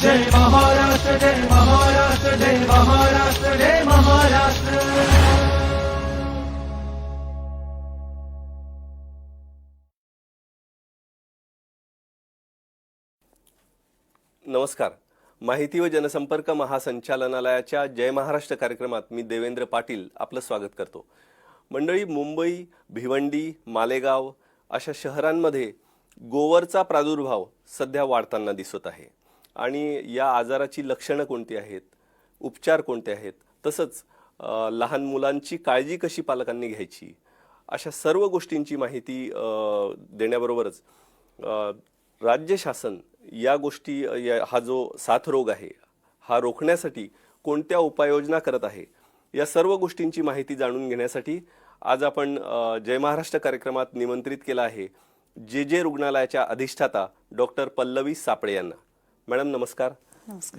जय महाराष्ट्र, जय महाराष्ट्र, जय महाराष्ट्र, जय महाराष्ट्र. नमस्कार. माहिती व जनसंपर्क महासंचालनालयाच्या जय महाराष्ट्र कार्यक्रमात मी देवेंद्र पाटील आपलं स्वागत करतो. मंडळी, मुंबई, भिवंडी, मालेगाव अशा शहरांमध्ये गोवरचा प्रादुर्भाव सध्या वाढताना दिसत आहे आणि या आजाराची लक्षणं कोणती आहेत, उपचार कोणते आहेत, तसंच लहान मुलांची काळजी कशी पालकांनी घ्यायची, अशा सर्व गोष्टींची माहिती देण्याबरोबरच राज्य शासन या गोष्टी, हा जो साथरोग आहे हा रोखण्यासाठी कोणत्या उपाययोजना करत आहे, या सर्व गोष्टींची माहिती जाणून घेण्यासाठी आज आपण जय महाराष्ट्र कार्यक्रमात निमंत्रित केला आहे जे रुग्णालयाच्या अधिष्ठाता डॉक्टर पल्लवी सापळे यांना. मॅडम नमस्कार.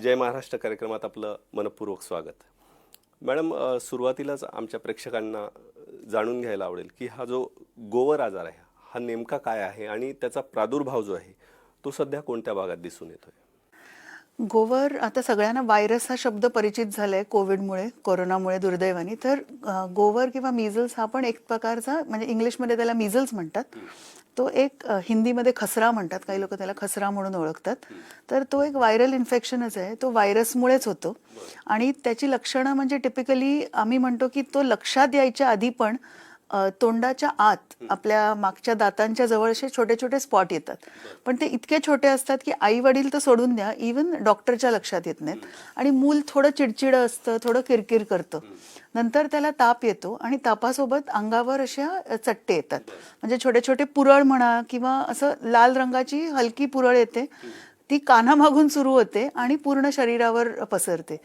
जय महाराष्ट्र कार्यक्रमात आपलं मनपूर्वक स्वागत. मॅडम, सुरुवातीलाच आमच्या प्रेक्षकांना जाणून घ्यायला आवडेल की हा जो गोवर आजार आहे हा नेमका काय आहे आणि त्याचा प्रादुर्भाव जो आहे तो सध्या कोणत्या भागात दिसून येतोय? गोवर, आता सगळ्यांना व्हायरस हा शब्द परिचित झालाय कोविडमुळे, कोरोनामुळे दुर्दैवाने. तर गोवर किंवा मिझल्स हा पण एक प्रकारचा, म्हणजे इंग्लिशमध्ये त्याला मिझल्स म्हणतात, तो एक हिंदीमध्ये खसरा म्हणतात, काही लोक त्याला खसरा म्हणून ओळखतात. तर तो एक व्हायरल इन्फेक्शनच आहे, तो व्हायरसमुळेच होतो. आणि त्याची लक्षणं म्हणजे टिपिकली आम्ही म्हणतो की तो लक्षात यायच्या आधी पण तोंडाच्या आत आपल्या मागच्या दातांच्या जवळ असे छोटे छोटे स्पॉट येतात, पण ते इतके छोटे असतात की आई वडील तर सोडून द्या, इवन डॉक्टरच्या लक्षात येत नाहीत. आणि मूल थोडं चिडचिड असतं, थोडं किरकिर करतं. नंतर त्याला ताप येतो आणि तापासोबत अंगावर अशा चट्टे येतात, म्हणजे छोटे छोटे पुरळ म्हणा किंवा असं लाल रंगाची हलकी पुरळ येते, ती कानामागून सुरू होते आणि पूर्ण शरीरावर पसरते.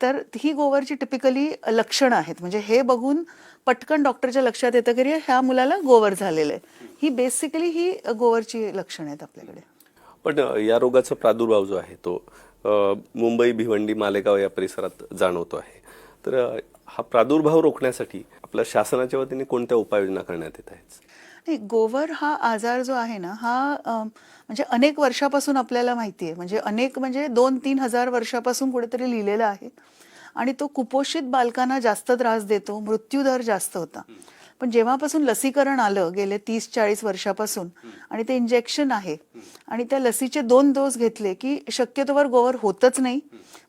तर ही गोवरची टिपिकली लक्षणं आहेत. म्हणजे हे बघून पटकन डॉक्टरच्या लक्षात येतं की ह्या मुलाला गोवर झालेलं आहे. ही बेसिकली ही गोवरची लक्षणं आहेत आपल्याकडे. पण या रोगाचा प्रादुर्भाव जो आहे तो मुंबई, भिवंडी, मालेगाव या परिसरात जाणवतो आहे. तर हा प्रादुर्भाव रोखण्यासाठी आपल्या शासनाच्या वतीने कोणत्या उपाययोजना करण्यात येत आहेत? नाही, गोवर हा आजार जो आहे ना, हा म्हणजे अनेक वर्षापासून आपल्याला माहिती आहे. म्हणजे 2-3 हजार वर्षापासून कुठेतरी लिहिलेलं आहे. आणि तो कुपोषित बालकांना जास्त त्रास देतो, मृत्यूदर जास्त होता. पण जेव्हापासून लसीकरण आलं गेले 30-40 वर्षापासून, आणि ते इंजेक्शन आहे आणि त्या लसीचे 2 डोस घेतले की शक्यतोवर गोवर होतच नाही.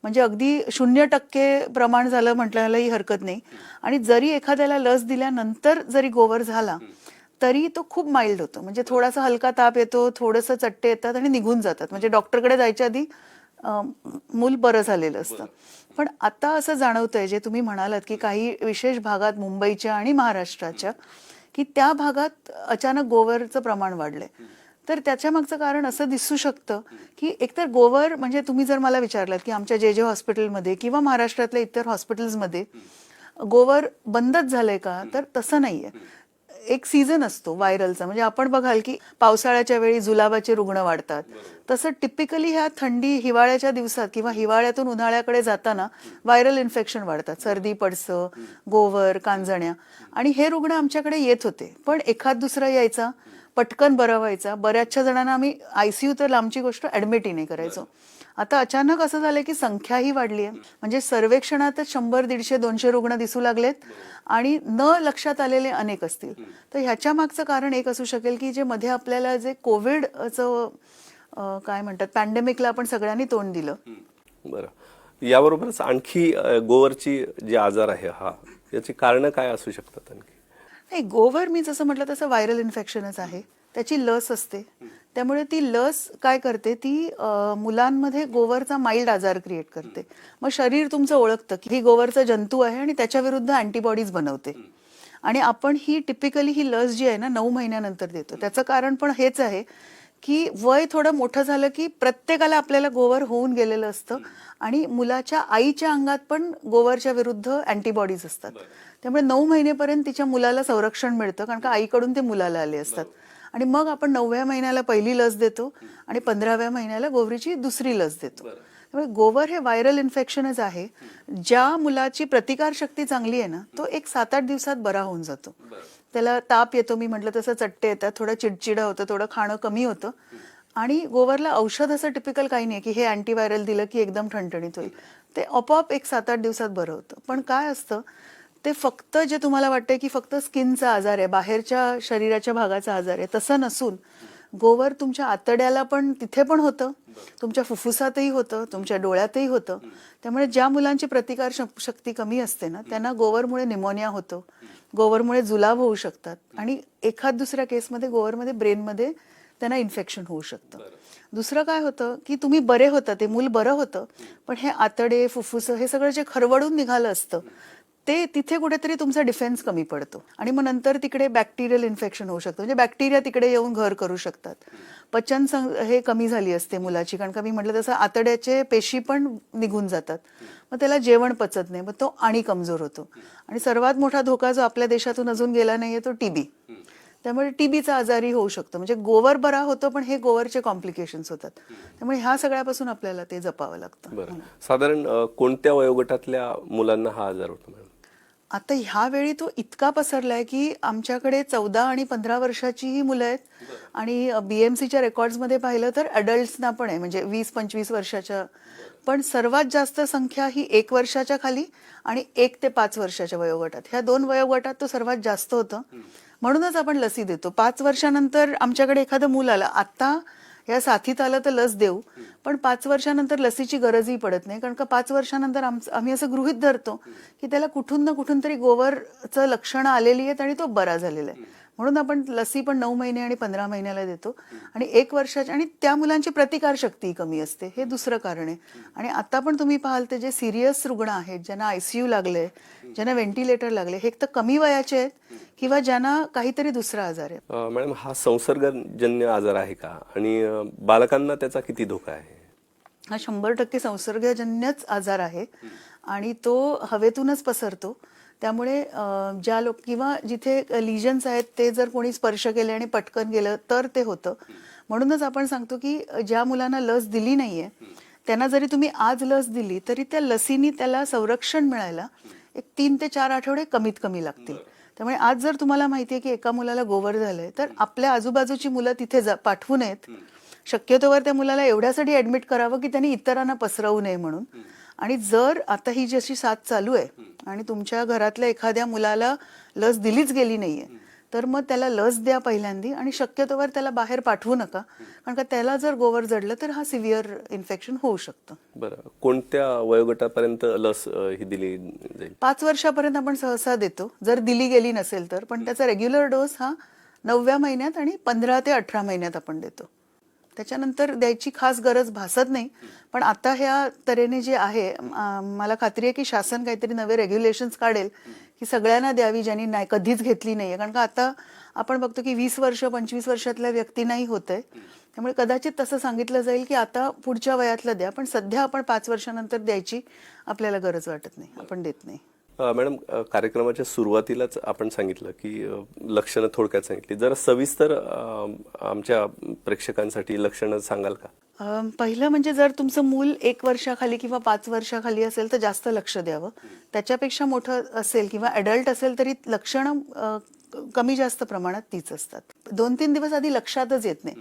म्हणजे अगदी 0% प्रमाण झालं म्हटल्यालाही हरकत नाही. आणि जरी एखाद्याला लस दिल्यानंतर जरी गोवर झाला तरी तो खूप माइल्ड होतो. म्हणजे थोडासा हलका ताप येतो, थोडंसं चट्टे येतात आणि निघून जातात. म्हणजे डॉक्टरकडे जायच्या आधी मूल बरं झालेलं असतं. पण आता असं जाणवतंय, जे तुम्ही म्हणालात की काही विशेष भागात मुंबईच्या आणि महाराष्ट्राच्या, की त्या भागात अचानक गोवरचं प्रमाण वाढलंय. तर त्याच्या मागचं कारण असं दिसू शकतं की एकतर गोवर, म्हणजे तुम्ही जर मला विचारलात की आमच्या जे हॉस्पिटलमध्ये किंवा महाराष्ट्रातल्या इतर हॉस्पिटल्समध्ये गोवर बंदच झालंय का, तर तसं नाहीये. एक सीझन असतो व्हायरलचा. म्हणजे आपण बघाल की पावसाळ्याच्या वेळी जुलाबाचे रुग्ण वाढतात, तसं टिपिकली ह्या हिवाळ्याच्या दिवसात किंवा हिवाळ्यातून उन्हाळ्याकडे जाताना व्हायरल इन्फेक्शन वाढतात. सर्दी, पडसं, गोवर, कांजण्या. आणि हे रुग्ण आमच्याकडे येत होते, पण एखाद दुसरा यायचा, पटकन बरा व्हायचा. बऱ्याचशा जणांना आम्ही ICU तर लांबची गोष्ट ऍडमिटही नाही करायचो. आता अचानक असं झालंय की संख्याही वाढली आहे. म्हणजे सर्वेक्षणातच 100, 150, 200 रुग्ण दिसू लागलेत आणि न लक्षात आलेले अनेक असतील. तर ह्याच्या मागचं कारण एक असू शकेल की जे मध्ये आपल्याला जे कोविडचं काय म्हणतात, पॅन्डेमिकला आपण सगळ्यांनी तोंड दिलं. बरं, याबरोबरच आणखी गोवरची जे आजार आहे हा, याची कारणं काय असू शकतात आणखी? नाही, गोवर मी जसं म्हटलं तसं व्हायरल इन्फेक्शनच आहे. त्याची लस असते, त्यामुळे ती लस काय करते, ती मुलांमध्ये गोवरचा माइल्ड आजार क्रिएट करते. मग शरीर तुमचं ओळखतं की ही गोवरचा जंतू आहे आणि त्याच्या विरुद्ध अँटीबॉडीज बनवते. आणि आपण ही टिपिकली ही लस जी आहे ना 9 महिन्यानंतर देतो. त्याचं कारण पण हेच आहे की वय थोडं मोठं झालं की प्रत्येकाला आपल्याला गोवर होऊन गेलेलं असतं आणि मुलाच्या आईच्या अंगात पण गोवरच्या विरुद्ध अँटीबॉडीज असतात. त्यामुळे 9 महिनेपर्यंत तिच्या मुलाला संरक्षण मिळतं, कारण का आईकडून ते मुलाला आले असतात. आणि मग आपण 9व्या महिन्याला पहिली लस देतो आणि 15व्या महिन्याला गोवरीची दुसरी लस देतो. त्यामुळे गोवर हे व्हायरल इन्फेक्शनच आहे. ज्या मुलाची प्रतिकारशक्ती चांगली आहे ना, तो एक 7-8 दिवसात बरा होऊन जातो. त्याला ताप येतो, मी म्हटलं तसं चट्टे येतात, थोडं चिडचिडा होतं, थोडं खाणं कमी होतं आणि गोवरला औषध असं टिपिकल काही नाही की हे अँटीव्हायरल दिलं की एकदम ठणठणीत होईल. ते आपोआप 1-7-8 दिवसात बरं होतं. पण काय असतं, ते फक्त जे तुम्हाला वाटतंय की फक्त स्किनचा आजार आहे, बाहेरच्या शरीराच्या भागाचा आजार आहे, तसं नसून गोवर तुमच्या आतड्याला पण तिथे पण होतं, तुमच्या फुफ्फुसातही होतं, तुमच्या डोळ्यातही होतं. त्यामुळे ज्या मुलांची प्रतिकार शक्ती कमी असते ना, त्यांना गोवरमुळे निमोनिया होतो, गोवरमुळे जुलाब होऊ शकतात आणि एखाद दुसऱ्या केसमध्ये गोवरमध्ये ब्रेनमध्ये त्यांना इन्फेक्शन होऊ शकतं. दुसरं काय होतं की तुम्ही बरे होता, ते मूल बरं होतं, पण हे आतडे फुफ्फुस हे सगळं जे खरवडून निघालं असतं ते तिथे कुठेतरी तुमचा डिफेन्स कमी पडतो आणि मग नंतर तिकडे बॅक्टेरियल इन्फेक्शन होऊ शकतं. म्हणजे बॅक्टेरिया तिकडे येऊन घर करू शकतात. पचन हे कमी झाली असते मुलाची, कारण का मी म्हटलं तसं आतड्याचे पेशी पण निघून जातात, मग त्याला जेवण पचत नाही, मग तो आणि कमजोर होतो. आणि सर्वात मोठा धोका जो आपल्या देशातून अजून गेला नाहीये तो टीबी. त्यामुळे टीबीचा आजारही होऊ शकतो. म्हणजे गोवर बरा होतो पण हे गोवरचे कॉम्प्लिकेशन्स होतात. त्यामुळे ह्या सगळ्यापासून आपल्याला ते जपावं लागतं. बरं, साधारण कोणत्या वयोगटातल्या मुलांना हा आजार होतो मॅडम? आता ह्यावेळी तो इतका पसरलाय की आमच्याकडे 14 आणि 15 वर्षाचीही मुलं आहेत आणि बीएमसीच्या रेकॉर्ड्समध्ये पाहिलं तर अडल्ट्सना पण आहे, म्हणजे 20-25 वर्षाच्या. पण सर्वात जास्त संख्या ही 1 वर्षाच्या खाली आणि 1 ते 5 वर्षाच्या वयोगटात, ह्या 2 वयोगटात तो सर्वात जास्त होतं. म्हणूनच आपण लसी देतो. 5 वर्षानंतर आमच्याकडे एखादं मूल आलं, आता या साथीत आलं तर लस देऊ, पण 5 वर्षानंतर लसीची गरजही पडत नाही, कारण का 5 वर्षानंतर आम्ही असं गृहीत धरतो की त्याला कुठून ना कुठून तरी गोवरचं लक्षणं आलेली आहेत आणि तो बरा झालेला आहे. म्हणून आपण लसी पण 9 महिने आणि 15 महिन्याला देतो. आणि 1 वर्षाच्या, आणि त्या मुलांची प्रतिकारशक्ती कमी असते, हे दुसरं कारण आहे. आणि आता पण तुम्ही पाहाल ते जे सिरियस रुग्ण आहेत, ज्यांना आयसीयू लागले, ज्यांना व्हेंटिलेटर लागले, हे एक तर कमी वयाचे आहेत किंवा ज्यांना काहीतरी दुसरा आजार आहे. मॅडम, हा संसर्गजन्य आजार आहे का आणि बालकांना त्याचा किती धोका आहे? हा 100% संसर्गजन्यच आजार आहे आणि तो हवेतूनच पसरतो. त्यामुळे ज्या लोक किंवा जिथे लिजन्स आहेत ते जर कोणी स्पर्श केले आणि पटकन गेलं तर ते होतं. म्हणूनच आपण सांगतो की ज्या मुलांना लस दिली नाहीये त्यांना जरी तुम्ही आज लस दिली तरी त्या लसीनी त्याला संरक्षण मिळायला 3 ते 4 आठवडे कमीत कमी लागतील. त्यामुळे आज जर तुम्हाला माहिती आहे की एका मुलाला गोवर झालंय तर आपल्या आजूबाजूची मुलं तिथे पाठवू नयेत. शक्यतोवर त्या मुलाला एवढ्यासाठी ऍडमिट करावं की त्यांनी इतरांना पसरवू नये म्हणून. आणि जर आता ही जशी साथ चालू आहे आणि तुमच्या घरातल्या एखाद्या मुलाला लस दिलीच गेली नाहीये तर मग त्याला लस द्या पहिल्यांदी आणि शक्यतोवर त्याला बाहेर पाठवू नका, कारण का त्याला जर गोवर जडलं तर हा सिव्हिअर इन्फेक्शन होऊ शकतं. बरं, कोणत्या वयोगटापर्यंत लस ही दिली जाईल? 5 वर्षापर्यंत आपण सहसा देतो जर दिली गेली नसेल तर, पण त्याचा रेग्युलर डोस हा 9व्या महिन्यात आणि 15 ते 18 महिन्यात आपण देतो. त्याच्यानंतर द्यायची खास गरज भासत नाही. पण आता ह्या तऱ्हेने जे आहे, मला खात्री आहे की शासन काहीतरी नवे रेग्युलेशन्स काढेल की सगळ्यांना द्यावी ज्यांनी नाही कधीच घेतली नाहीये. कारण का आता आपण बघतो की 20 वर्ष 25 वर्षातल्या व्यक्तींनाही होतंय. त्यामुळे कदाचित तसं सांगितलं जाईल की आता पुढच्या वयातलं द्या, पण सध्या आपण 5 वर्षानंतर द्यायची आपल्याला गरज वाटत नाही, आपण देत नाही. मॅडम, कार्यक्रमाच्या सुरुवातीलाच आपण सांगितलं की लक्षणं थोडक्यात सांगितली, जरा सविस्तर आमच्या प्रेक्षकांसाठी लक्षणं सांगाल का? पहिलं म्हणजे जर तुमचं मूल 1 वर्षाखाली किंवा 5 वर्षाखाली असेल तर जास्त लक्ष द्यावं. त्याच्यापेक्षा मोठं असेल किंवा अडल्ट असेल तरी लक्षणं कमी जास्त प्रमाणात तीच असतात. 2-3 दिवस आधी लक्षातच येत नाही.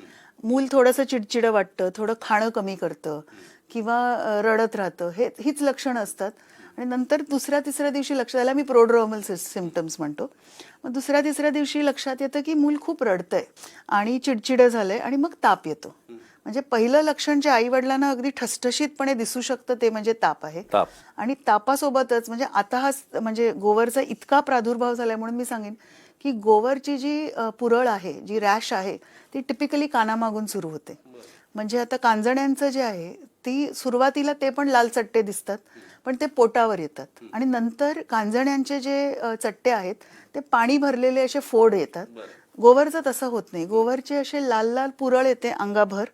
मूल थोडंसं चिडचिडं वाटतं, थोडं खाणं कमी करतं किंवा रडत राहतं, हीच लक्षणं असतात. आणि नंतर 2-3 दिवशी लक्षात आलं, मी प्रोड्रोमल सिम्पटम्स म्हणतो. मग 2-3 दिवशी लक्षात येतं की मूल खूप रडतंय आणि चिडचिडं झालंय आणि मग ताप येतो. म्हणजे पहिलं लक्षण जे आई वडिलांना अगदी ठसठशीतपणे दिसू शकतं ते म्हणजे ताप आहे. आणि तापासोबतच म्हणजे आता हा म्हणजे गोवरचा इतका प्रादुर्भाव झालाय म्हणून मी सांगेन की गोवरची जी पुरळ आहे, जी रॅश आहे, ती टिपिकली कानामागून सुरू होते. म्हणजे आता कांजण्यांचं जे आहे ती सुरुवातीला ते पण लाल चट्टे दिसतात, पण ते पोटावर येतात आणि नंतर कांजण्यांचे जे चट्टे आहेत ते पाणी भरलेले असे फोड येतात. गोवरचं तसं होत नाही. गोवरचे असे लाल लाल पुरळ येते अंगाभर,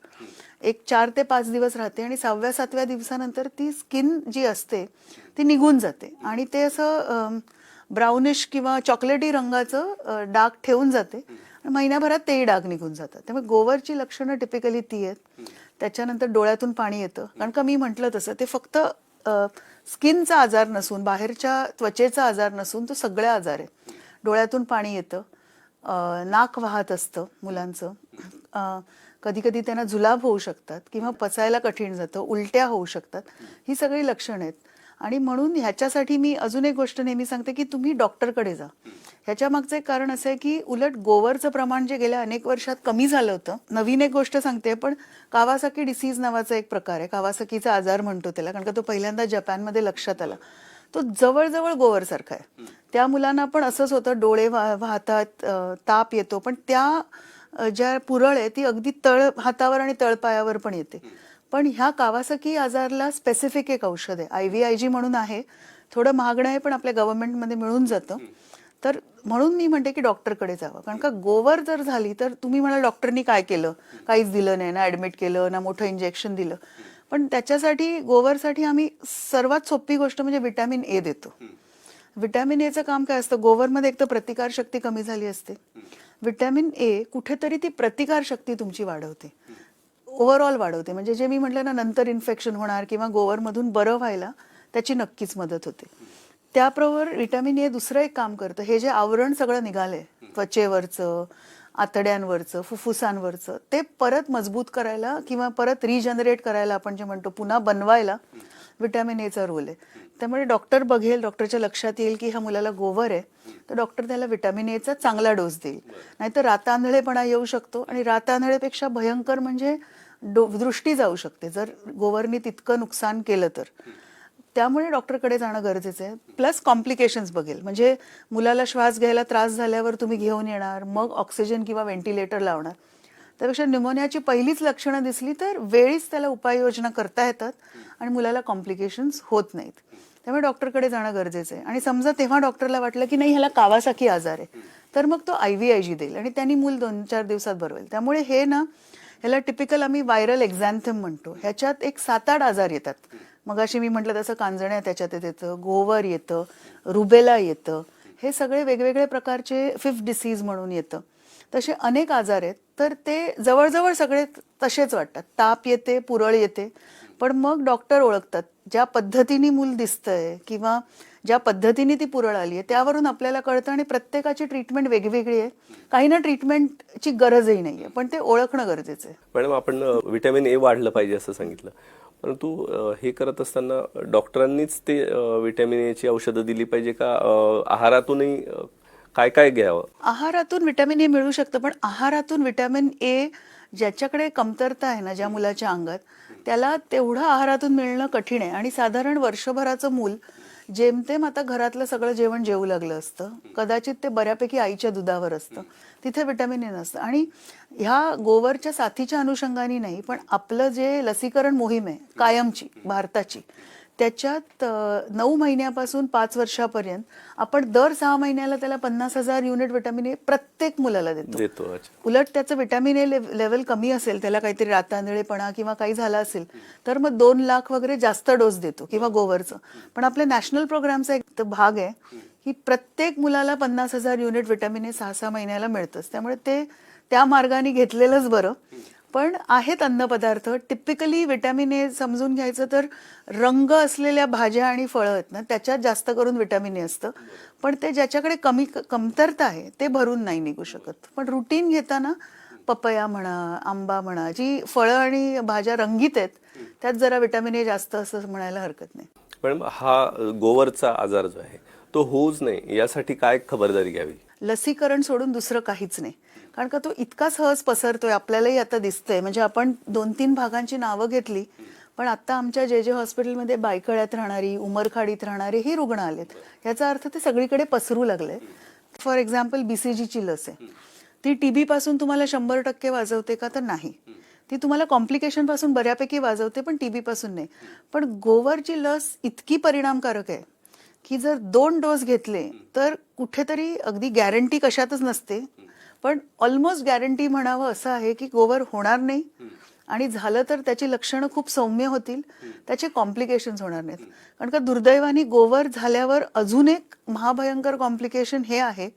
एक 4 ते 5 दिवस राहते आणि 6व्या-7व्या दिवसानंतर ती स्किन जी असते ती निघून जाते आणि ते असं ब्राउनिश किंवा चॉकलेटी रंगाचं डाग ठेवून जाते. महिन्याभरात तेही डाग निघून जातात. त्यामुळे गोवरची लक्षणं टिपिकली ती आहेत. त्याच्यानंतर डोळ्यातून पाणी येतं, कारण का मी म्हटलं तसं ते फक्त स्किनचा आजार नसून, बाहेरच्या त्वचेचा आजार नसून तो सगळा आजार आहे. डोळ्यातून पाणी येतं, नाक वाहत असतं मुलांचं, कधी कधी त्यांना जुलाब होऊ शकतात किंवा पचायला कठीण जातं, उलट्या होऊ शकतात, ही सगळी लक्षणं आहेत. आणि म्हणून ह्याच्यासाठी मी अजून एक गोष्ट नेहमी सांगते की तुम्ही डॉक्टरकडे जा. ह्याच्या मागचं एक कारण असं आहे की उलट गोवरचं प्रमाण जे गेल्या अनेक वर्षात कमी झालं होतं. नवीन एक गोष्ट सांगते, पण कावासाकी डिसीज नावाचा एक प्रकार आहे, कावासाकीचा आजार म्हणतो त्याला, कारण का तो पहिल्यांदा जपानमध्ये लक्षात आला. तो जवळजवळ गोवरसारखा आहे. त्या मुलांना पण असंच होतं, डोळे वाहतात, ताप येतो, पण त्या ज्या पुरळ आहे ती अगदी तळ हातावर आणि तळपायावर पण येते. पण ह्या कावासाकी आजारला स्पेसिफिक एक औषध आहे, IVIG म्हणून आहे. थोडं महागडं आहे पण आपल्या गव्हर्नमेंटमध्ये मिळून जातं. तर म्हणून मी म्हणते की डॉक्टरकडे जावं, कारण का गोवर जर झाली तर तुम्ही म्हणाल डॉक्टरनी काय केलं, काहीच दिलं नाही, ना ऍडमिट केलं ना मोठं इंजेक्शन दिलं. पण त्याच्यासाठी गोवरसाठी आम्ही सर्वात सोपी गोष्ट म्हणजे व्हिटॅमिन ए देतो. व्हिटॅमिन एचं काम काय असतं, गोवरमध्ये एक तर प्रतिकारशक्ती कमी झाली असते. व्हिटॅमिन ए कुठेतरी ती प्रतिकारशक्ती तुमची वाढवते, ओव्हरऑल वाढवते. म्हणजे जे मी म्हटलं ना, नंतर इन्फेक्शन होणार किंवा गोवरमधून बरं व्हायला त्याची नक्कीच मदत होते. त्याबरोबर व्हिटॅमिन ए दुसरं एक काम करतं, हे जे आवरण सगळं निघालंय त्वचेवरचं, आतड्यांवरचं, फुफ्फुसांवरचं, ते परत मजबूत करायला किंवा परत रिजनरेट करायला, आपण जे म्हणतो पुन्हा बनवायला, व्हिटॅमिन एचा रोल आहे. त्यामुळे डॉक्टर बघेल, डॉक्टरच्या लक्षात येईल की ह्या मुलाला गोवर आहे, तर डॉक्टर त्याला व्हिटॅमिन एचा चांगला डोस देईल. नाहीतर रातांधळेपणा येऊ शकतो, आणि रातांधळेपेक्षा भयंकर म्हणजे दृष्टी जाऊ शकते जर गोवरनी तितकं नुकसान केलं तर. त्यामुळे डॉक्टरकडे जाणं गरजेचं आहे. प्लस कॉम्प्लिकेशन्स बघेल, म्हणजे मुलाला श्वास घ्यायला त्रास झाल्यावर तुम्ही घेऊन येणार, मग ऑक्सिजन किंवा व्हेंटिलेटर लावणार. त्यापेक्षा न्यूमोनियाची पहिलीच लक्षणं दिसली तर वेळीच त्याला उपाययोजना करता येतात आणि मुलाला कॉम्प्लिकेशन्स होत नाहीत. त्यामुळे डॉक्टरकडे जाणं गरजेचं आहे. आणि समजा तेव्हा डॉक्टरला वाटलं की नाही ह्याला कावासाकी आजार आहे, तर मग तो IVIG देईल आणि त्यांनी मूल 2-4 दिवसात बरवेल. त्यामुळे हे ना, ह्याला टिपिकल आम्ही व्हायरल एक्झॅन्थम म्हणतो. ह्याच्यात एक 7-8 आजार येतात. मगाशी मी म्हटलं तसं कांजण्या त्याच्यात येतं, गोवर येतं, रुबेला येतं, हे सगळे वेगवेगळे प्रकारचे फिफ्थ डिसीज म्हणून येतं. तसे अनेक आजार आहेत. तर ते जवळजवळ सगळे तसेच वाटतात. ताप येते, पुरळ येते, पण मग डॉक्टर ओळखतात ज्या पद्धतीने मूल दिसतंय किंवा ज्या पद्धतीने ती पुरळ आली आहे त्यावरून आपल्याला कळतं. आणि प्रत्येकाची ट्रीटमेंट वेगवेगळी आहे. काही ना ट्रीटमेंटची गरजही नाही आहे, पण ते ओळखणं गरजेचं आहे. मॅडम, आपण व्हिटॅमिन ए वाढलं पाहिजे असं सांगितलं, परंतु हे करत असताना डॉक्टरांनीच ते व्हिटॅमिन एची औषधं दिली पाहिजे का आहारातूनही काय काय घ्यावं? आहारातून व्हिटॅमिन ए मिळू शकतं, पण आहारातून व्हिटॅमिन ए ज्याच्याकडे कमतरता आहे ना, ज्या मुलाच्या अंगात, त्याला तेवढं आहारातून मिळणं कठीण आहे. आणि साधारण वर्षभराचं मूल जेमतेम आता घरातलं सगळं जेवण जेवू लागलं असतं, कदाचित ते बऱ्यापैकी आईच्या दुधावर असतं, तिथे व्हिटॅमिन ए नसतं. आणि ह्या गोवरच्या साथीच्या अनुषंगाने नाही, पण आपलं जे लसीकरण मोहीम आहे कायमची भारताची, त्याच्यात 9 महिन्यापासून 5 वर्षापर्यंत आपण दर 6 महिन्याला त्याला 50,000 युनिट व्हिटॅमिन ए प्रत्येक मुलाला देतो. उलट त्याचं व्हिटॅमिन ए लेवल कमी असेल, त्याला काहीतरी रातांधळेपणा किंवा काही झाला असेल, तर मग 2 लाख वगैरे जास्त डोस देतो किंवा गोवरचं. पण आपल्या नॅशनल प्रोग्रामचा एक भाग आहे की प्रत्येक मुलाला 50,000 युनिट व्हिटॅमिन ए 6-6 महिन्याला मिळतंच. त्यामुळे ते त्या मार्गाने घेतलेलंच बरं. पण आहेत अन्नपदार्थ, टिपिकली व्हिटॅमिन ए समजून घ्यायचं तर रंग असलेल्या भाज्या आणि फळं आहेत ना, त्याच्यात जास्त करून व्हिटॅमिन ए असतं. पण ते ज्याच्याकडे कमतरता आहे ते भरून नाही निघू शकत. पण रुटीन घेताना पपया म्हणा, आंबा म्हणा, जी फळं आणि भाज्या रंगीत आहेत त्यात जरा व्हिटॅमिन ए जास्त असं म्हणायला हरकत नाही. पण हा गोवरचा आजार जो आहे तो होऊच नाही यासाठी काय खबरदारी घ्यावी? लसीकरण सोडून दुसरं काहीच नाही, कारण का तो इतका सहज पसरतोय, आपल्यालाही आता दिसतंय. म्हणजे आपण 2-3 भागांची नावं घेतली, पण आता आमच्या JJ हॉस्पिटलमध्ये बायकळ्यात राहणारी, उमरखाडीत राहणारी ही रुग्ण आलेत. याचा अर्थ ते सगळीकडे पसरू लागले. फॉर एक्झाम्पल BCGची लस आहे, ती TB पासून तुम्हाला 100% वाचवते का? तर नाही. ती तुम्हाला कॉम्प्लिकेशन पासून बऱ्यापैकी वाचवते, पण TB पासून नाही. पण गोवरची लस इतकी परिणामकारक आहे की जर 2 डोस घेतले तर कुठेतरी, अगदी गॅरंटी कशातच नसते, पण ऑलमोस्ट गॅरंटी म्हणावं असं आहे की गोवर होणार नाही, आणि झालं तर त्याची लक्षणं खूप सौम्य होतील, त्याचे कॉम्प्लिकेशन्स होणार नाहीत. कारण का दुर्दैवाने गोवर झाल्यावर अजून एक महाभयंकर कॉम्प्लिकेशन हे आहे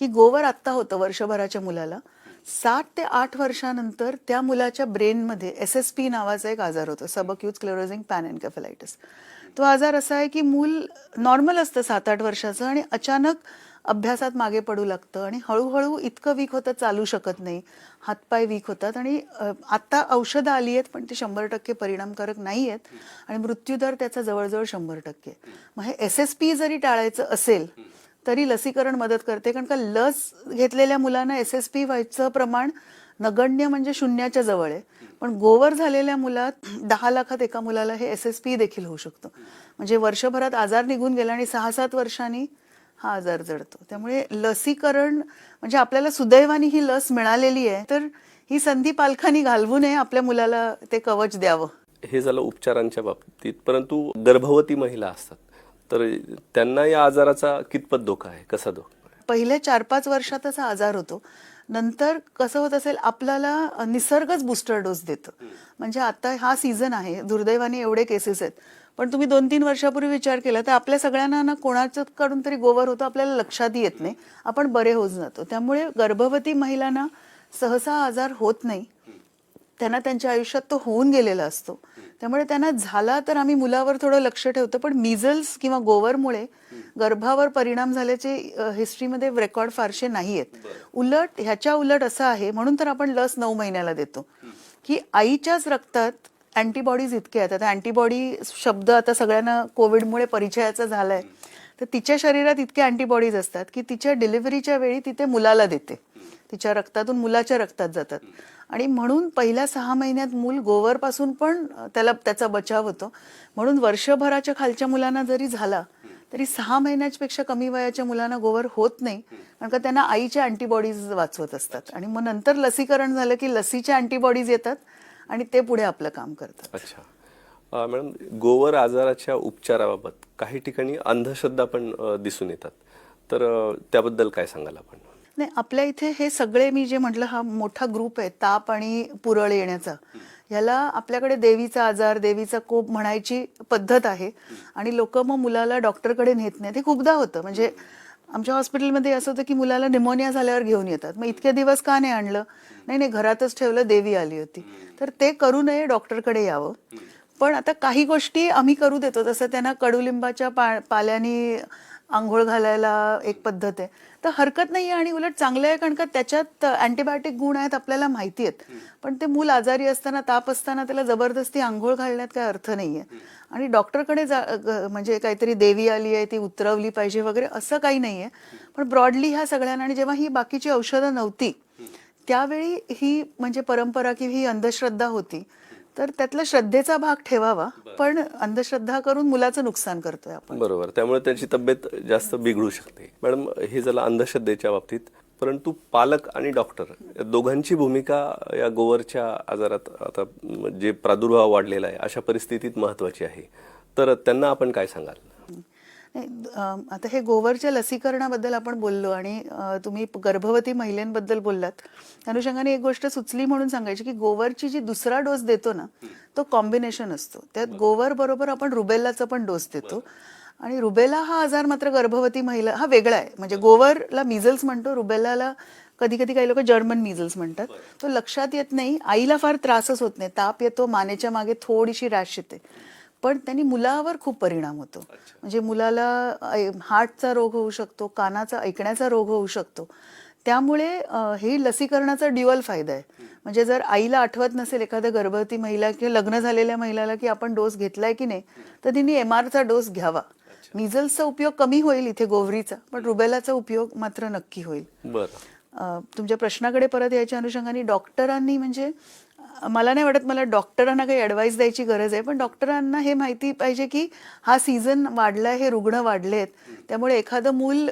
की गोवर आत्ता होतं वर्षभराच्या मुलाला, 7 ते 8 वर्षानंतर त्या मुलाच्या ब्रेनमध्ये SSP नावाचा एक आजार होतो, सबअक्यूट स्क्लेरोसिंग पॅनएन्केफेलायटिस. तो आजार असा आहे की मूल नॉर्मल असतं 7-8 वर्षाचं आणि अचानक अभ्यासात मागे पडू लागतं आणि हळूहळू इतकं वीक होतं, चालू शकत नाही, हातपाय वीक होतात आणि आता औषधं आली आहेत पण ती 100% परिणामकारक नाही आहेत आणि मृत्यूदर त्याचा जवळजवळ 100%. मग हे SSP जरी टाळायचं असेल तरी लसीकरण मदत करते, कारण का लस घेतलेल्या मुलांना SSP व्हायचं प्रमाण नगण्य म्हणजे शून्याच्या जवळ आहे. पण गोवर झालेल्या मुलात 10 लाखात एका मुलाला हे SSP देखील होऊ शकतं. म्हणजे वर्षभरात आजार निघून गेला आणि 6-7 वर्षांनी हा आजार जडतो. त्यामुळे लसीकरण म्हणजे आपल्याला सुदैवाने ही लस मिळालेली आहे, तर ही संधी पालकांनी घालवू नये, आपल्या मुलाला ते कवच द्यावं. हे झालं उपचारांच्या बाबतीत, परंतु गर्भवती महिला असतात तर त्यांना या आजाराचा कितपत धोका आहे, कसा धोका? पहिले 4-5 वर्षातच हा आजार होतो. नंतर कसं होत असेल, आपल्याला निसर्गच बूस्टर डोस देतं. म्हणजे आता हा सीझन आहे, दुर्दैवाने एवढे केसेस आहेत, पण तुम्ही 2-3 वर्षापूर्वी विचार केला तर आपल्या सगळ्यांना ना कोणाच्याकडून तरी गोवर होतो, आपल्याला लक्षात येत नाही, आपण बरे होत जातो. त्यामुळे गर्भवती महिलांना सहसा आजार होत नाही, त्यांना त्यांच्या आयुष्यात तो होऊन गेलेला असतो. त्यामुळे त्यांना झाला तर आम्ही मुलावर थोडं लक्ष ठेवतो, पण मिझल्स किंवा गोवरमुळे गर्भावर परिणाम झाल्याचे हिस्ट्रीमध्ये रेकॉर्ड फारसे नाही आहेत. उलट ह्याच्या उलट असं आहे, म्हणून तर आपण लस 9 महिन्याला देतो, की आईच्याच रक्तात अँटीबॉडीज इतके आहेत. आता अँटीबॉडी शब्द आता सगळ्यांना कोविडमुळे परिचयाचा झालाय, तर तिच्या शरीरात इतके अँटीबॉडीज असतात की तिच्या डिलिव्हरीच्या वेळी ती मुलाला देते, तिच्या रक्तातून मुलाच्या रक्तात जातात. आणि म्हणून पहिल्या 6 महिन्यात मूल गोवरपासून पण त्याचा बचाव होतो. म्हणून वर्षभराच्या खालच्या मुलांना जरी झाला तरी 6 महिन्यापेक्षा कमी वयाच्या मुलांना गोवर होत नाही, कारण का त्यांना आईच्या अँटीबॉडीज वाचवत असतात. आणि मग नंतर लसीकरण झालं की लसीच्या अँटीबॉडीज येतात आणि ते पुढे आपलं काम करतात. अच्छा मॅडम, गोवर आजाराच्या उपचाराबाबत काही ठिकाणी अंधश्रद्धा पण दिसून येतात, तर त्याबद्दल काय सांगाल आपण? नाही, आपल्या इथे हे सगळे मी जे म्हटलं हा मोठा ग्रुप आहे ताप आणि पुरळ येण्याचा, याला आपल्याकडे देवीचा आजार, देवीचा कोप म्हणायची पद्धत आहे आणि लोक मग मुलाला डॉक्टरकडे नेत नाहीत. हे खूपदा होतं. म्हणजे आमच्या हॉस्पिटलमध्ये असं होतं की मुलाला निमोनिया झाल्यावर घेऊन येतात, मग इतके दिवस का नाही आणलं, नाही घरातच ठेवलं, देवी आली होती. तर ते करू नये, डॉक्टरकडे यावं. पण आता काही गोष्टी आम्ही करू देतो, जसं त्यांना कडुलिंबाच्या पाल्याने आंघोळ घालायला एक पद्धत आहे, तर हरकत नाही आहे आणि उलट चांगलं आहे, कारण का त्याच्यात अँटीबायोटिक गुण आहेत, आपल्याला माहिती आहेत. पण ते मूल आजारी असताना, ताप असताना त्याला जबरदस्ती आंघोळ घालण्यात काय अर्थ नाहीये. आणि डॉक्टरकडे म्हणजे काहीतरी देवी आली आहे ती उतरवली पाहिजे वगैरे असं काही नाहीये. पण ब्रॉडली ह्या सगळ्यांना, आणि जेव्हा ही बाकीची औषधं नव्हती त्यावेळी ही म्हणजे परंपरा किंवा ही अंधश्रद्धा होती, तर त्यातला श्रद्धेचा भाग ठेवावा, पण अंधश्रद्धा करून मुलाचं नुकसान करतोय आपण. बरोबर, त्यामुळे त्यांची तब्येत जास्त बिघडू शकते. मॅडम, हे झालं अंधश्रद्धेच्या बाबतीत, परंतु पालक आणि डॉक्टर या दोघांची भूमिका या गोवरच्या आजारात, आता जे प्रादुर्भाव वाढलेला आहे अशा परिस्थितीत महत्वाची आहे, तर त्यांना आपण काय सांगाल? नाही, आता हे गोवरच्या लसीकरणाबद्दल आपण बोललो आणि तुम्ही गर्भवती महिलांबद्दल बोललात, त्या अनुषंगाने एक गोष्ट सुचली म्हणून सांगायची की गोवरची जी दुसरा डोस देतो ना, तो कॉम्बिनेशन असतो. त्यात गोवर बरोबर आपण रुबेलाचा पण डोस देतो. आणि रुबेला हा आजार मात्र गर्भवती महिला हा वेगळा आहे. म्हणजे गोवरला मिझल्स म्हणतो, रुबेलाला कधी कधी काही लोक जर्मन मिझल्स म्हणतात. तो लक्षात येत नाही, आईला फार त्रासच होत नाही, ताप येतो, मानेच्या मागे थोडीशी रॅश येते, पण त्यांनी मुलावर खूप परिणाम होतो. म्हणजे मुलाला हार्टचा रोग होऊ शकतो, कानाचा ऐकण्याचा रोग होऊ शकतो. त्यामुळे हे लसीकरणाचा ड्युअल फायदा आहे. म्हणजे जर आईला आठवत नसेल, एखाद्या गर्भवती महिला किंवा लग्न झालेल्या महिलाला की आपण डोस घेतलाय की नाही, तर तिने MRचा डोस घ्यावा. मिझल्सचा उपयोग कमी होईल इथे गोवरीचा, पण रुबेलाचा उपयोग मात्र नक्की होईल. बरं, तुमच्या प्रश्नाकडे परत यायच्या अनुषंगाने डॉक्टरांनी, म्हणजे मला नाही वाटत मला डॉक्टरांना काही ॲडवाईस द्यायची गरज आहे, पण डॉक्टरांना हे माहिती पाहिजे की हा सीझन वाढलाय, हे रुग्ण वाढलेत, त्यामुळे एखादं मूल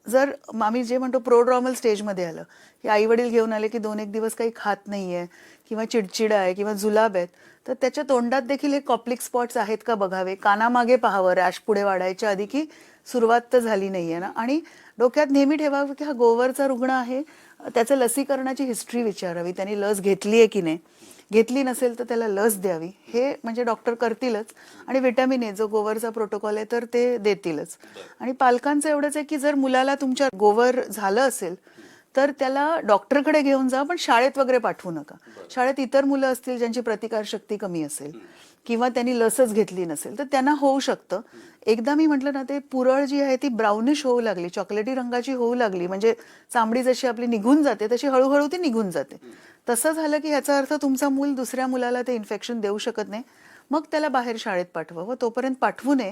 जर आम्ही जे म्हणतो प्रोड्रॉमल स्टेजमध्ये आलं, की आई वडील घेऊन आले की 2-1 दिवस काही खात नाहीये किंवा चिडचिड आहे किंवा जुलाब आहेत, तर त्याच्या तोंडात देखील हे कॉप्लिक स्पॉट्स आहेत का बघावे, कानामागे पाहावं रॅश पुढे वाढायच्या आधी की सुरुवात तर झाली नाहीये ना. आणि डोक्यात नेहमी ठेवावं की हा गोवरचा रुग्ण आहे, त्याचं लसीकरणाची हिस्ट्री विचारावी, त्यांनी लस घेतली आहे की नाही, घेतली नसेल तर त्याला लस द्यावी. हे म्हणजे डॉक्टर करतीलच. आणि व्हिटॅमिन ए जो गोवरचा प्रोटोकॉल आहे तर ते देतीलच. आणि पालकांचं एवढंच आहे की जर मुलाला तुमच्या गोवर झालं असेल तर त्याला डॉक्टरकडे घेऊन जा, पण शाळेत वगैरे पाठवू नका. शाळेत इतर मुलं असतील ज्यांची प्रतिकारशक्ती कमी असेल, किंवा त्यांनी लसच घेतली नसेल तर त्यांना होऊ शकतं. एकदा मी म्हटलं ना, ते पुरळ जी आहे ती ब्राउनिश होऊ लागली, चॉकलेटी रंगाची होऊ लागली, म्हणजे चामडी जशी आपली निघून जाते तशी हळूहळू ती निघून जाते. तसं झालं की ह्याचा अर्थ तुमचा मूल दुसऱ्या मुलाला ते इन्फेक्शन देऊ शकत नाही, मग त्याला बाहेर शाळेत पाठवावं, तोपर्यंत पाठवू नये.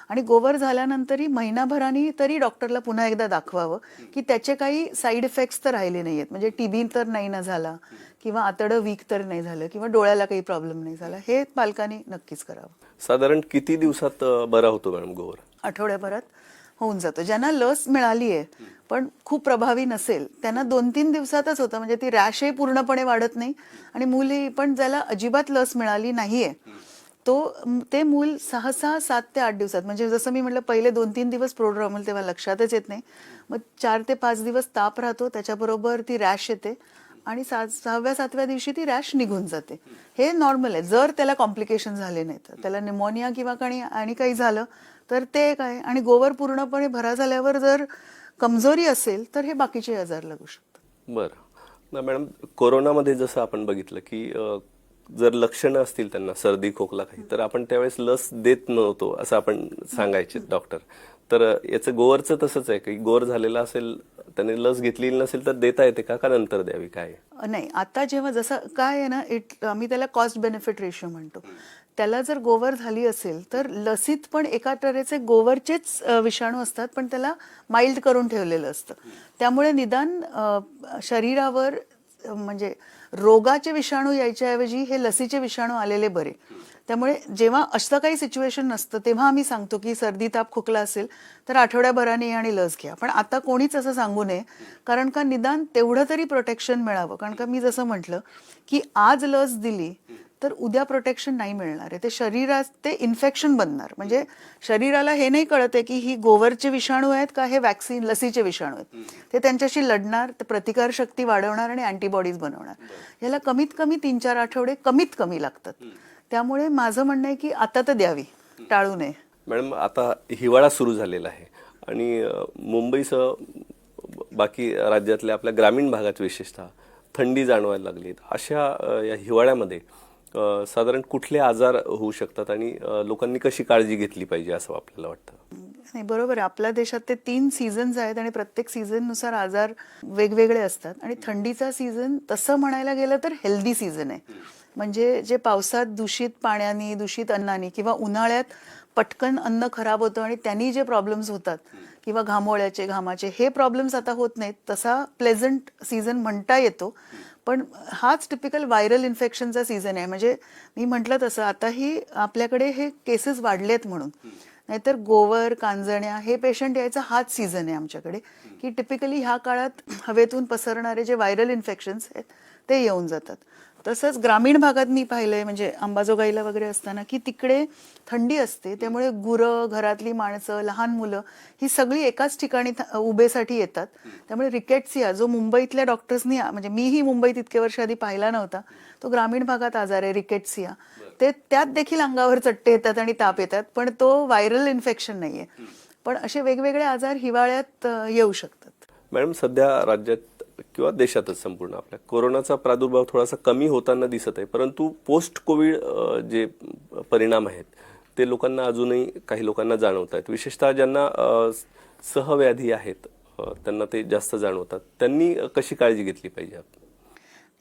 आणि गोवर झाल्यानंतरही महिनाभराने तरी डॉक्टरला पुन्हा एकदा दाखवावं की त्याचे काही साईड इफेक्ट्स तर राहिले नाहीयेत, म्हणजे टीबी तर नाही ना झाला, किंवा आतडं वीक तर नाही झालं, किंवा डोळ्याला काही प्रॉब्लेम नाही झाला, हे पालकांनी नक्कीच करावं. साधारण किती दिवसात बरा होतो मॅडम गोवर? आठवड्याभरात होऊन जातो. ज्यांना लस मिळाली आहे पण खूप प्रभावी नसेल त्यांना 2-3 दिवसातच होतं, म्हणजे ती रॅशही पूर्णपणे वाढत नाही आणि मूलही. पण ज्याला अजिबात लस मिळाली नाहीये ते मूल सहसा 7 ते 8 दिवसात, म्हणजे जसं मी म्हटलं पहिले 2-3 दिवस प्रोड्रोमल तेव्हा लक्षातच येत नाही, मग 4 ते 5 दिवस ताप राहतो, त्याच्याबरोबर ती रॅश येते आणि 6व्या-7व्या दिवशी ती रॅश निघून जाते. हे नॉर्मल आहे. जर त्याला कॉम्प्लिकेशन झाले नाही तर, त्याला निमोनिया किंवा आणि काही झालं तर ते काय, आणि गोवर पूर्णपणे भरा झाल्यावर जर कमजोरी असेल तर हे बाकीचे आजार लागू शकतात. बरं ना मॅडम, कोरोनामध्ये जसं आपण बघितलं की जर लक्षणं असतील त्यांना, सर्दी खोकला काही, तर आपण त्यावेळेस लस देत नव्हतो असं आपण सांगायचे डॉक्टर. तर याचं गोवरचं तसंच आहे की गोवर झालेला असेल, त्याने लस घेतलेली नसेल तर देता येते का नंतर द्यावी, काय? नाही, आता जेव्हा जसं काय आहे ना, आम्ही त्याला कॉस्ट बेनिफिट रेशो म्हणतो. त्याला जर गोवर झाली असेल तर लसीत पण एका तऱ्हेचे गोवरचेच विषाणू असतात, पण त्याला माइल्ड करून ठेवलेलं असतं. त्यामुळे निदान शरीरावर म्हणजे रोगाचे विषाणू यायच्याऐवजी हे लसीचे विषाणू आलेले बरे. त्यामुळे जेव्हा असं काही सिच्युएशन नसतं तेव्हा आम्ही सांगतो की सर्दी ताप खोकला असेल तर आठवड्याभराने आणि लस घ्या. पण आता कोणीच असं सांगू नये, कारण का निदान तेवढं तरी प्रोटेक्शन मिळावं. कारण का मी जसं म्हटलं की आज लस दिली तर उद्या प्रोटेक्शन नाही मिळणार आहे, ते शरीरात ते इन्फेक्शन बनणार. म्हणजे शरीराला हे नाही कळत आहे की ही गोवरचे विषाणू आहेत का हे वॅक्सिन लसीचे विषाणू आहेत. ते त्यांच्याशी लढणार, ते प्रतिकारशक्ती वाढवणार आणि अँटीबॉडीज बनवणार. याला कमीत कमी 3-4 आठवडे कमीत कमी लागतात. त्यामुळे माझं म्हणणं आहे की आता तर द्यावी, टाळू नये. मॅडम, आता हिवाळा सुरू झालेला आहे आणि मुंबईसह बाकी राज्यातल्या आपल्या ग्रामीण भागात विशेषतः थंडी जाणवायला लागली. अशा या हिवाळ्यामध्ये साधारण कुठले आजार होऊ शकतात आणि लोकांनी कशी काळजी घेतली पाहिजे असं आपल्याला वाटतं? नाही, बरोबर आहे. आपल्या देशात ते 3 सीझन्स आहेत आणि प्रत्येक सीझननुसार आजार वेगवेगळे असतात. आणि थंडीचा सीझन तसं म्हणायला गेलं तर हेल्दी सीझन आहे. म्हणजे जे पावसात दूषित पाण्याने, दूषित अन्नाने, किंवा उन्हाळ्यात पटकन अन्न खराब होतं आणि त्यांनी जे प्रॉब्लेम्स होतात, किंवा घामोळ्याचे, घामाचे, हे प्रॉब्लेम्स आता होत नाहीत, तसा प्लेझंट सीझन म्हणता येतो. पण हाच टिपिकल व्हायरल इन्फेक्शनचा सीझन आहे. म्हणजे मी म्हटलं तसं आताही आपल्याकडे हे केसेस वाढलेत म्हणून, नाहीतर गोवर, कांजण्या हे पेशंट यायचा हाच सीझन आहे आमच्याकडे, की टिपिकली ह्या काळात हवेतून पसरणारे जे व्हायरल इन्फेक्शन्स आहेत ते येऊन जातात. तसंच ग्रामीण भागात मी पाहिलंय, म्हणजे अंबाजोगाईला वगैरे असताना, की तिकडे थंडी असते, त्यामुळे गुरं, घरातली माणसं, लहान मुलं ही सगळी एकाच ठिकाणी उभेसाठी येतात. त्यामुळे रिकेट्सिया, जो मुंबईतल्या डॉक्टर्सनी, म्हणजे मीही मुंबईत इतके वर्ष आधी पाहिला नव्हता, तो ग्रामीण भागात आजार आहे रिकेट्सिया. ते त्यात देखील अंगावर चट्टे येतात आणि ताप येतात, पण तो व्हायरल इन्फेक्शन नाहीये. पण असे वेगवेगळे आजार हिवाळ्यात येऊ शकतात. मॅडम, सध्या राज्यात किंवा देशातच संपूर्ण आपल्या कोरोनाचा प्रादुर्भाव थोडासा कमी होताना दिसत आहे, परंतु पोस्ट कोविड जे परिणाम आहेत ते लोकांना अजूनही काही लोकांना जाणवत आहेत. विशेषतः ज्यांना सहव्याधी आहेत त्यांना ते जास्त जाणवतात. त्यांनी कशी काळजी घेतली पाहिजे?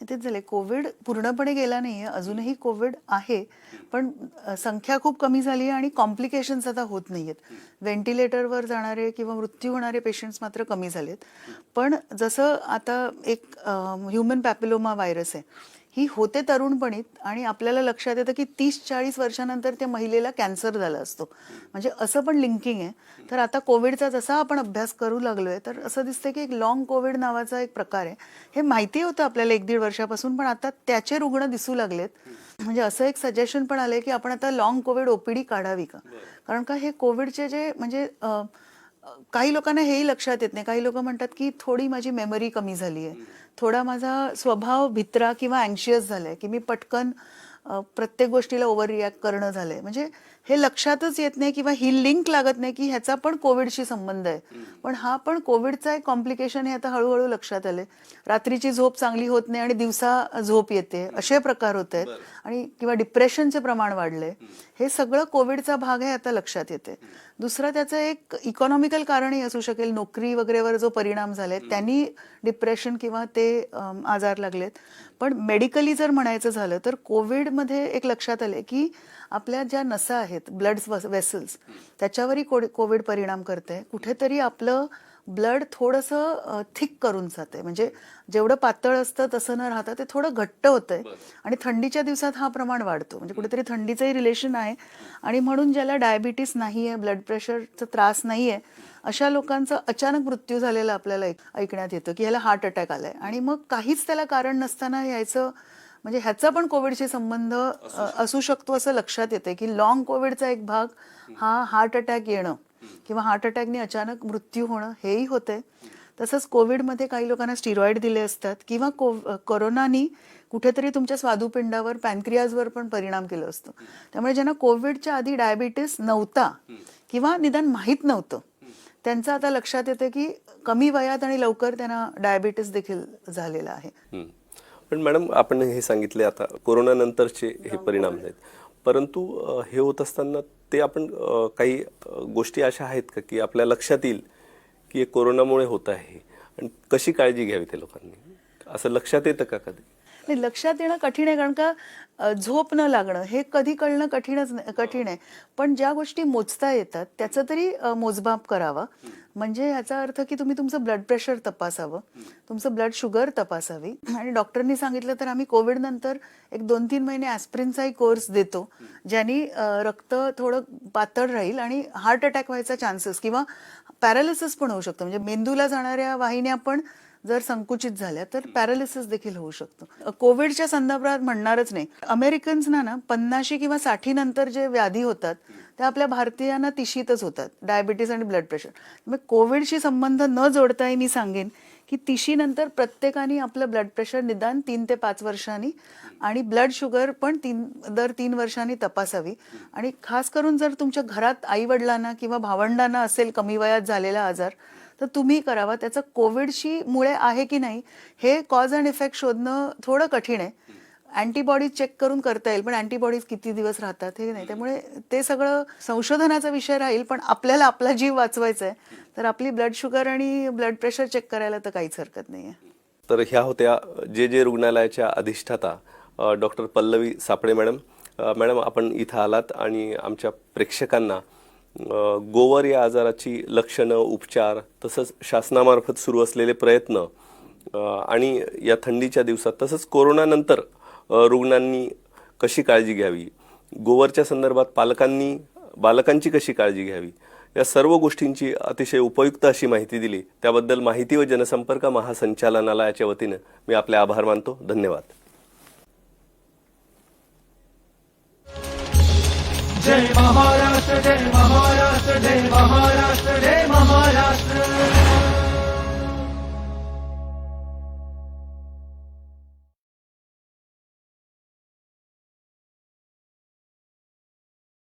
तेच झाले, कोविड पूर्णपणे गेला नाहीये, अजूनही कोविड आहे, पण संख्या खूप कमी झाली आणि कॉम्प्लिकेशन्स आता होत नाहीयेत. व्हेंटिलेटरवर जाणारे किंवा मृत्यू होणारे पेशंट्स मात्र कमी झालेत. पण जसं आता एक ह्युमन पॅपिलोमा व्हायरस आहे, ही होते तरुणपणीत आणि आपल्याला लक्षात येतं की 30-40 वर्षानंतर त्या महिलेला कॅन्सर झाला असतो. म्हणजे असं पण लिंकिंग आहे. तर आता कोविडचा जसा आपण अभ्यास करू लागलोय तर असं दिसतं की एक लॉंग कोविड नावाचा एक प्रकार आहे. हे माहिती होतं आपल्याला 1-1.5 वर्षापासून, पण आता त्याचे रुग्ण दिसू लागलेत. म्हणजे असं एक सजेशन पण आलंय की आपण आता लॉंग कोविड ओपीडी काढावी का. कारण का हे कोविडचे जे म्हणजे काही लोकांना हेही लक्षात येत नाही. काही लोक म्हणतात की थोडी माझी मेमरी कमी झाली आहे, थोडा माझा स्वभाव भित्रा किंवा अँशियस झालाय, की मी पटकन प्रत्येक गोष्टीला ओव्हर रिॲक्ट करणं झालंय. म्हणजे हे लक्षातच येत नाही किंवा ही लिंक लागत नाही की ह्याचा पण कोविडशी संबंध आहे. पण हा पण कोविडचा एक कॉम्प्लिकेशन हे आता हळूहळू लक्षात आले. रात्रीची झोप चांगली होत नाही आणि दिवसा झोप येते, असे प्रकार होत आहेत. आणि किंवा डिप्रेशनचे प्रमाण वाढलंय. हे सगळं कोविडचा भाग आहे आता लक्षात येते. दुसरं त्याचं एक इकॉनॉमिकल कारणही असू शकेल. नोकरी वगैरेवर जो परिणाम झालाय त्यांनी डिप्रेशन किंवा ते आजार लागलेत. पण मेडिकली जर म्हणायचं झालं तर कोविडमध्ये एक लक्षात आले की आपल्या ज्या नसा आहेत, ब्लड वेसल्स, त्याच्यावरही कोविड परिणाम करते. कुठेतरी आपलं ब्लड थोडंसं थिक करून जाते. म्हणजे जेवढं पातळ असतं तसं न राहता ते थोडं घट्ट होतंय. आणि थंडीच्या दिवसात हा प्रमाण वाढतो. म्हणजे कुठेतरी थंडीचंही रिलेशन आहे. आणि म्हणून ज्याला डायबिटीस नाहीये, ब्लड प्रेशरचा त्रास नाहीये, अशा लोकांचा अचानक मृत्यू झालेला आपल्याला ऐकण्यात येतं की ह्याला हार्ट अटॅक आलाय. आणि मग काहीच त्याला कारण नसताना यायचं, म्हणजे ह्याचा पण कोविडशी संबंध असू शकतो असं लक्षात येते की लॉंग कोविडचा एक भाग हा हार्ट अटॅक येणं किंवा हार्ट अटॅकने अचानक मृत्यू होणं हेही होतंय. तसंच कोविडमध्ये काही लोकांना स्टिरॉइड दिले असतात किंवा कोरोनानी कुठेतरी तुमच्या स्वादुपिंडावर, पॅनक्रियाजवर पण परिणाम केलं असतं. त्यामुळे ज्यांना कोविडच्या आधी डायबिटीस नव्हता किंवा निदान माहीत नव्हतं, त्यांचं आता लक्षात येतं की कमी वयात आणि लवकर त्यांना डायबिटीस देखील झालेला आहे. पण मॅडम, आपण हे सांगितले आता कोरोना नंतरचे हे परिणाम आहेत, परंतु हे होत असताना ते आपण काही गोष्टी अशा आहेत का की आपल्या लक्षात येईल की हे कोरोनामुळे होत आहे आणि कशी काळजी घ्यावी त्या लोकांनी, असं लक्षात येतं का कधी? नाही, लक्षात येणं कठीण आहे. कारण का झोप न लागणं हे कधी कळणं कठीण आहे. पण ज्या गोष्टी मोजता येतात त्याचं तरी मोजमाप करावा. म्हणजे याचा अर्थ की तुम्ही तुमचं ब्लड प्रेशर तपासावं, तुमचं ब्लड शुगर तपासावी. आणि डॉक्टरनी सांगितलं तर आम्ही कोविड नंतर एक 2-3 महिने ॲस्प्रिनचाही कोर्स देतो, ज्यांनी रक्त थोडं पातळ राहील आणि हार्ट अटॅक व्हायचा चान्सेस किंवा पॅरालिसिस पण होऊ शकतं. म्हणजे मेंदूला जाणाऱ्या वाहिन्या पण जर संकुचित झाल्या तर पॅरालिसिस देखील होऊ शकतं. कोविडच्या संदर्भात म्हणणारच नाही, अमेरिकन्सना ना 50 किंवा 60 नंतर जे व्याधी होतात त्या आपल्या भारतीयांना 30च होतात, डायबिटीस आणि ब्लड प्रेशर. मग कोविडशी संबंध न जोडताही मी सांगेन की 30 नंतर प्रत्येकाने आपलं ब्लड प्रेशर निदान 3 ते 5 वर्षांनी आणि ब्लड शुगर पण दर 3 वर्षांनी तपासावी. आणि खास करून जर तुमच्या घरात आई वडिलांना किंवा भावंडांना असेल कमी वयात झालेला आजार तर तुम्ही करावा. त्याचं कोविडशी मुळे आहे की नाही हे कॉज अँड इफेक्ट शोधणं थोडं कठीण आहे. अँटीबॉडीज चेक करून करता येईल, पण अँटीबॉडीज किती दिवस राहतात हे नाही. त्यामुळे ते सगळं संशोधनाचा विषय राहील. पण आपल्याला आपला जीव वाचवायचा आहे तर आपली ब्लड शुगर आणि ब्लड प्रेशर चेक करायला तर काहीच हरकत नाही आहे. तर ह्या होत्या जे रुग्णालयाच्या अधिष्ठाता डॉक्टर पल्लवी सापळे मॅडम. मॅडम, आपण इथं आलात आणि आमच्या प्रेक्षकांना गोवर या आजाराची लक्षणं, उपचार, तसंच शासनामार्फत सुरू असलेले प्रयत्न आणि या थंडीच्या दिवसात तसंच कोरोनानंतर रुग्णांनी कशी काळजी घ्यावी, गोवरच्या संदर्भात बालकांची कशी काळजी घ्यावी, या सर्व गोष्टींची अतिशय उपयुक्त अशी माहिती दिली. त्याबद्दल माहिती व जनसंपर्क महासंचालनालयाच्या वतीनं मी आपले आभार मानतो. धन्यवाद. जय महाराष्ट्र, जय महाराष्ट्र, जय महाराष्ट्र, जय महाराष्ट्र.